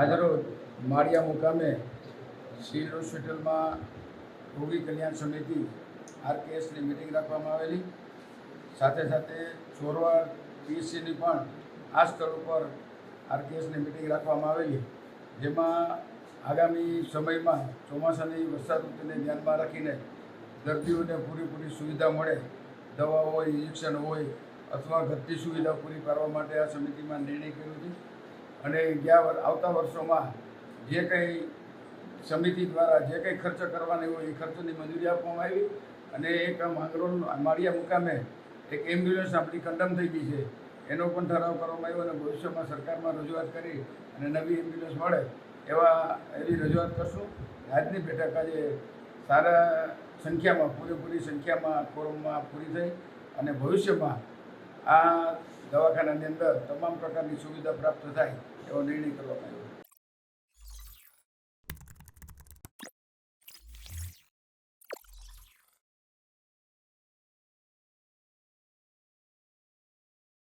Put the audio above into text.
આજરોજ માળિયા મુકામે સિવિલ હોસ્પિટલમાં રોગી કલ્યાણ સમિતિ આરકેએસની મિટિંગ રાખવામાં આવેલી. સાથે સાથે ચોરવાડ પીએચસીની પણ આ સ્થળ ઉપર આરકેએસની મિટિંગ રાખવામાં આવેલી, જેમાં આગામી સમયમાં ચોમાસાની વરસાદ ઋતુને ધ્યાનમાં રાખીને દર્દીઓને પૂરેપૂરી સુવિધા મળે, દવા હોય, ઇન્જેક્શન હોય અથવા ઘટતી સુવિધા પૂરી પાડવા માટે આ સમિતિમાં નિર્ણય કર્યો છે. અને આવતા વર્ષોમાં જે કંઈ સમિતિ દ્વારા જે કંઈ ખર્ચ કરવાની હોય એ ખર્ચની મંજૂરી આપવામાં આવી. અને એક માંગરોળ માળિયા મુકામે એક એમ્બ્યુલન્સ આપણી કન્ડમ થઈ ગઈ છે, એનો પણ ઠરાવ કરવામાં આવ્યો અને ભવિષ્યમાં સરકારમાં રજૂઆત કરી અને નવી એમ્બ્યુલન્સ મળે એવી રજૂઆત કરશું. આજની બેઠક આજે સારા સંખ્યામાં પૂરેપૂરી સંખ્યામાં ફોરમમાં પૂરી થઈ અને ભવિષ્યમાં આ દવાખાનાની અંદર તમામ પ્રકારની સુવિધા પ્રાપ્ત થાય એવો નિર્ણય કરવામાં આવ્યો.